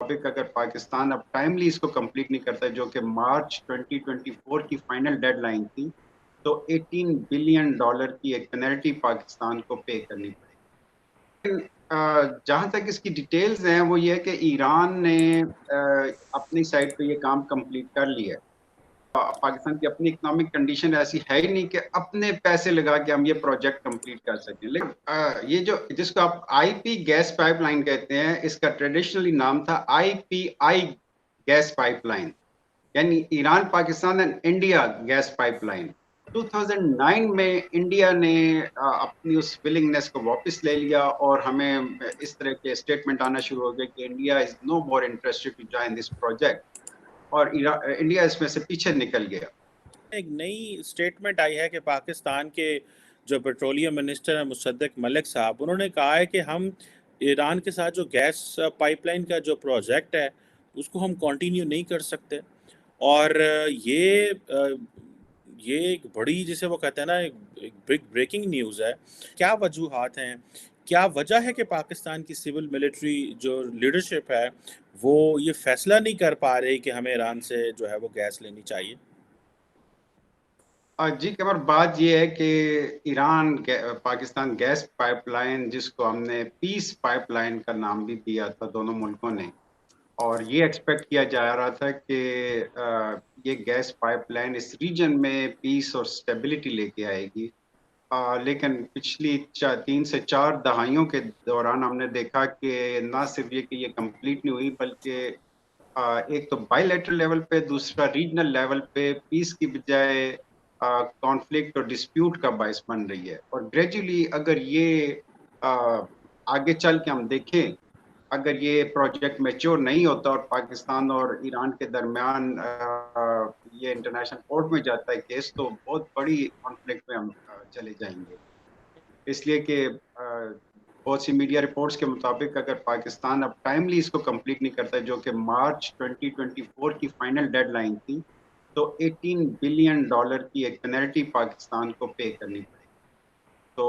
मुताबिक अगर पाकिस्तान अब टाइमली इसको कंप्लीट नहीं करता, जो कि मार्च 2024 की फाइनल डेडलाइन थी, तो $18 बिलियन की एक पेनल्टी पाकिस्तान को पे करनी पड़ेगी। जहाँ तक इसकी डिटेल्स हैं वो ये है कि ईरान ने अपनी साइड पे ये काम कंप्लीट कर लिया है। पाकिस्तान की अपनी इकोनॉमिक कंडीशन ऐसी है ही नहीं कि अपने पैसे लगा के हम ये प्रोजेक्ट कंप्लीट कर सकें। लेकिन ये जो जिसको आप आईपी गैस पाइपलाइन कहते हैं, इसका ट्रेडिशनली नाम था आईपीआई गैस पाइपलाइन, यानी Iran Pakistan and India gas pipeline. 2009 में इंडिया ने अपनी उस विलिंगनेस को वापस ले लिया और हमें इस तरह के स्टेटमेंट आना शुरू हो गए कि India is no more interested to join this project, और इंडिया इसमें से पीछे निकल गया। एक नई स्टेटमेंट आई है कि पाकिस्तान के जो पेट्रोलियम मिनिस्टर है मुसद्दिक मलिक साहब, उन्होंने कहा है कि हम ईरान के साथ जो गैस पाइपलाइन का जो प्रोजेक्ट है उसको हम कंटिन्यू नहीं कर सकते। और ये एक बड़ी, जिसे वो कहते हैं ना, एक बिग ब्रेकिंग न्यूज़ है। क्या वजूहात हैं, क्या वजह है कि पाकिस्तान की सिविल मिलिट्री जो लीडरशिप है वो ये फैसला नहीं कर पा रही कि हमें ईरान से जो है वो गैस लेनी चाहिए? जी कमर, बात ये है कि ईरान पाकिस्तान गैस पाइपलाइन, जिसको हमने पीस पाइपलाइन का नाम भी दिया था दोनों मुल्कों ने, और ये एक्सपेक्ट किया जा रहा था कि ये गैस पाइपलाइन इस रीजन में पीस और स्टेबिलिटी लेके आएगी। लेकिन पिछली 3 से 4 दहाइयों के दौरान हमने देखा कि ना सिर्फ ये कि ये कंप्लीट नहीं हुई, बल्कि एक तो बायलैटरल लेवल पे, दूसरा रीजनल लेवल पे पीस की बजाय कॉन्फ्लिक्ट और डिस्प्यूट का बायस बन रही है। और ग्रेजुअली अगर ये आगे चल के हम देखें, अगर ये प्रोजेक्ट मैच्योर नहीं होता और पाकिस्तान और ईरान के दरमियान ये इंटरनेशनल कोर्ट में जाता है केस, तो बहुत बड़ी कॉन्फ्लिक्ट में हम चले जाएंगे। इसलिए कि बहुत सी मीडिया रिपोर्ट्स के मुताबिक अगर पाकिस्तान अब टाइमली इसको कंप्लीट नहीं करता, जो कि मार्च 2024 की फाइनल डेडलाइन थी, तो $18 बिलियन की एक पेनल्टी पाकिस्तान को पे करनी पड़ेगी। तो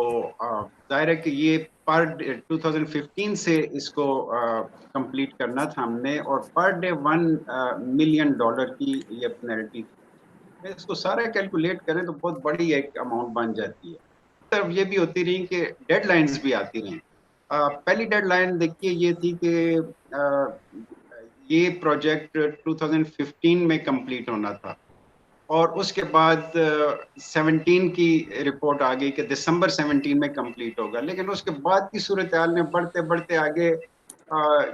जाहिर है कि ये पर 2015 से इसको कंप्लीट करना था हमने, और पर डे $1 मिलियन की ये पेनल्टी थी। इसको सारा कैलकुलेट करें तो बहुत बड़ी एक अमाउंट बन जाती है। तब ये भी होती रही कि डेडलाइंस भी आती रही। पहली डेडलाइन देखिए ये थी कि ये प्रोजेक्ट 2015 में कंप्लीट होना था, और उसके बाद 17 की रिपोर्ट आ गई कि दिसंबर 17 में कंप्लीट होगा। लेकिन उसके बाद की सूरत हाल ने बढ़ते बढ़ते आगे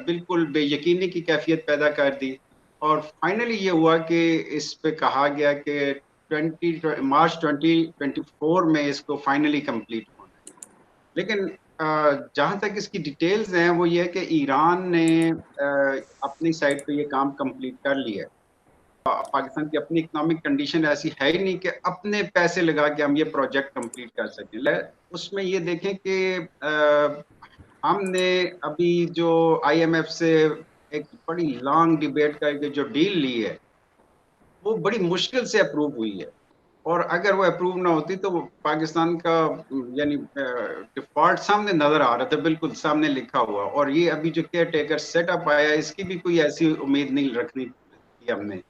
बिल्कुल बेयकीनी की कैफियत पैदा कर दी, और फाइनली ये हुआ कि इस पे कहा गया कि मार्च 2024 में इसको फाइनली कंप्लीट होना है। लेकिन जहाँ तक इसकी डिटेल्स हैं वो ये है कि ईरान ने अपनी साइड पे ये काम कंप्लीट कर लिया है। पाकिस्तान की अपनी इकोनॉमिक कंडीशन ऐसी है ही नहीं कि अपने पैसे लगा के हम ये प्रोजेक्ट कंप्लीट कर सकें। उसमें ये देखें कि हमने अभी जो आईएमएफ से एक बड़ी लॉन्ग डिबेट करके जो डील ली है, वो बड़ी मुश्किल से अप्रूव हुई है, और अगर वो अप्रूव ना होती तो पाकिस्तान का यानी डिफॉल्ट सामने नजर आ रहा था, बिल्कुल सामने लिखा हुआ। और ये अभी जो केयर टेकर सेटअप आया, इसकी भी कोई ऐसी उम्मीद नहीं रखनी थी हमने।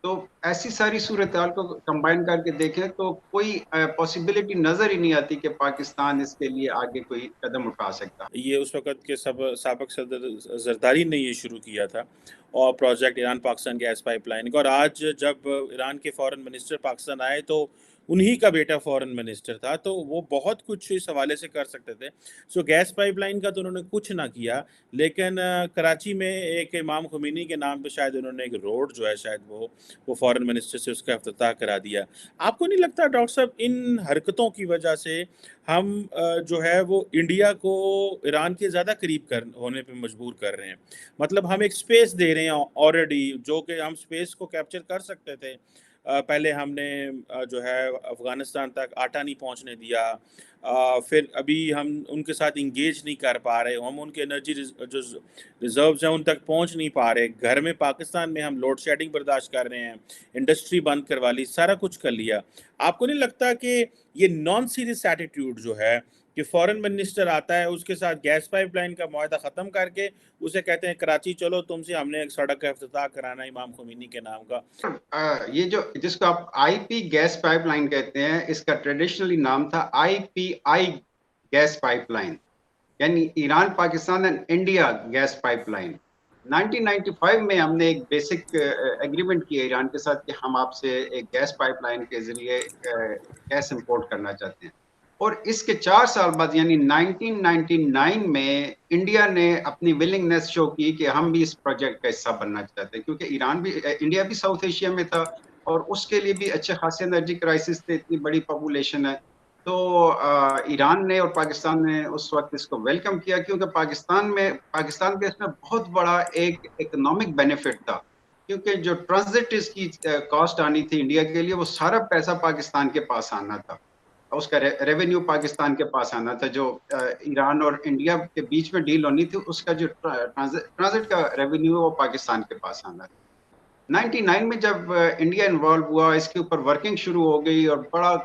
तो ऐसी सारी सूरत हाल को कंबाइन करके देखें तो कोई पॉसिबिलिटी नजर ही नहीं आती कि पाकिस्तान इसके लिए आगे कोई कदम उठा सकता। ये उस वक़्त के साबिक़ सदर ज़रदारी ने ये शुरू किया था, और project Iran Pakistan gas pipeline का। और आज जब ईरान के फ़ॉरेन मिनिस्टर पाकिस्तान आए तो उन्हीं का बेटा फ़ॉरेन मिनिस्टर था, तो वो बहुत कुछ इस हवाले से कर सकते थे। सो गैस पाइपलाइन का तो उन्होंने कुछ ना किया, लेकिन कराची में एक इमाम ख़ुमैनी के नाम पे शायद उन्होंने एक रोड जो है, शायद वो फ़ॉरेन मिनिस्टर से उसका इफ्तिताह करा दिया। आपको नहीं लगता डॉक्टर साहब, इन हरकतों की वजह से हम जो है वो इंडिया को ईरान के ज़्यादा करीब कर होने पे मजबूर कर रहे हैं? मतलब हम एक स्पेस दे रहे हैं ऑलरेडी, जो कि हम स्पेस को कैप्चर कर सकते थे। पहले हमने जो है अफ़गानिस्तान तक आटा नहीं पहुंचने दिया। फिर अभी हम उनके साथ इंगेज नहीं कर पा रहे, हम उनके एनर्जी जो रिज़र्व्स हैं उन तक पहुंच नहीं पा रहे। घर में पाकिस्तान में हम लोड शेडिंग बर्दाश्त कर रहे हैं, इंडस्ट्री बंद करवा ली, सारा कुछ कर लिया। आपको नहीं लगता कि ये नॉन सीरियस एटीट्यूड जो है कि फॉरेन मिनिस्टर आता है, उसके साथ गैस पाइपलाइन का मुआहदा ख़त्म करके उसे कहते हैं कराची चलो तुमसे हमने एक सड़क का इफ्तिताह कराना है इमाम खुमैनी के नाम का। ये जो जिसको आप आईपी गैस पाइपलाइन कहते हैं, इसका ट्रेडिशनली नाम था आईपीआई गैस पाइपलाइन, यानी Iran Pakistan and India gas pipeline. 1995 में हमने एक बेसिक एग्रीमेंट किया ईरान के साथ कि हम आपसे एक गैस पाइपलाइन के जरिए गैस इंपोर्ट करना चाहते हैं। और इसके 4 साल बाद यानी 1999 में इंडिया ने अपनी विलिंगनेस शो की कि हम भी इस प्रोजेक्ट का हिस्सा बनना चाहते हैं, क्योंकि इंडिया भी साउथ एशिया में था और उसके लिए भी अच्छे खासे एनर्जी क्राइसिस थे, इतनी बड़ी पॉपुलेशन है। तो ईरान ने और पाकिस्तान ने उस वक्त इसको वेलकम किया, क्योंकि पाकिस्तान के इसमें बहुत बड़ा एक इकोनॉमिक बेनिफिट था, क्योंकि जो ट्रांजिट इसकी कॉस्ट आनी थी इंडिया के लिए, वो सारा पैसा पाकिस्तान के पास आना था, उसका रेवेन्यू पाकिस्तान के पास आना था। जो ईरान और इंडिया के बीच में डील होनी थी, उसका जो ट्रांजिट का रेवेन्यू वो पाकिस्तान के पास आना था। 99 में जब इंडिया इन्वॉल्व हुआ, इसके ऊपर वर्किंग शुरू हो गई और बड़ा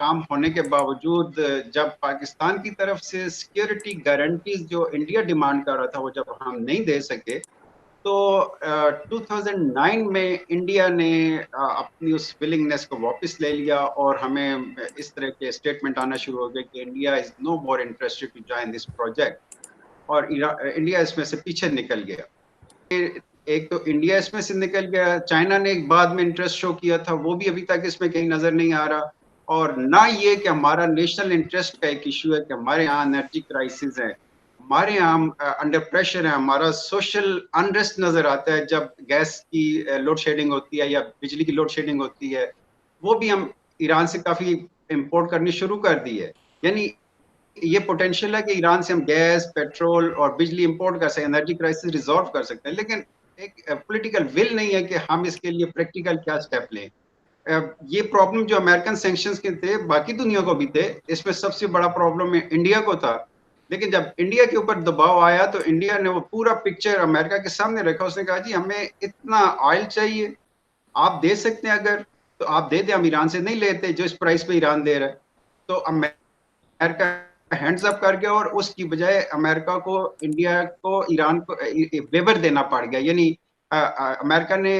काम होने के बावजूद जब पाकिस्तान की तरफ से सिक्योरिटी गारंटीज जो इंडिया डिमांड कर रहा था वो जब हम नहीं दे सके, तो 2009 में इंडिया ने अपनी उस विलिंगनेस को वापस ले लिया और हमें इस तरह के स्टेटमेंट आना शुरू हो गए कि India is no more interested to join this project, और इंडिया इसमें से पीछे निकल गया। एक तो इंडिया इसमें से निकल गया, चाइना ने एक बाद में इंटरेस्ट शो किया था, वो भी अभी तक इसमें कहीं नजर नहीं आ रहा। और ना ये कि हमारा नेशनल इंटरेस्ट का एक इशू है कि हमारे यहाँ एनर्जी क्राइसिस है, हमारे यहाँ अंडर प्रेशर है, हमारा सोशल अनरेस्ट नजर आता है जब गैस की लोड शेडिंग होती है या बिजली की लोड शेडिंग होती है। वो भी हम ईरान से काफी इंपोर्ट करनी शुरू कर दी है। यानी ये पोटेंशियल है कि ईरान से हम गैस, पेट्रोल और बिजली इंपोर्ट कर सकते हैं, एनर्जी क्राइसिस रिजॉल्व कर सकते हैं, लेकिन एक पॉलिटिकल विल नहीं है कि हम इसके लिए प्रैक्टिकल क्या स्टेप लें। ये प्रॉब्लम जो अमेरिकन सैंक्शंस के थे, बाकी दुनिया को भी थे, इसमें सबसे बड़ा प्रॉब्लम इंडिया को था। लेकिन जब इंडिया के ऊपर दबाव आया तो इंडिया ने वो पूरा पिक्चर अमेरिका के सामने रखा। उसने कहा जी हमें इतना ऑयल चाहिए, आप दे सकते हैं अगर तो आप दे दें, हम ईरान से नहीं लेते जो इस प्राइस पे ईरान दे रहा है। तो अमेरिका हैंड्स अप कर गया और उसकी बजाय अमेरिका को इंडिया को ईरान को वेवर देना पड़ गया। यानी अमेरिका ने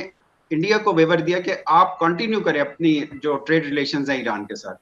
इंडिया को वेवर दिया कि आप कंटिन्यू करें अपनी जो ट्रेड रिलेशंस हैं ईरान के साथ।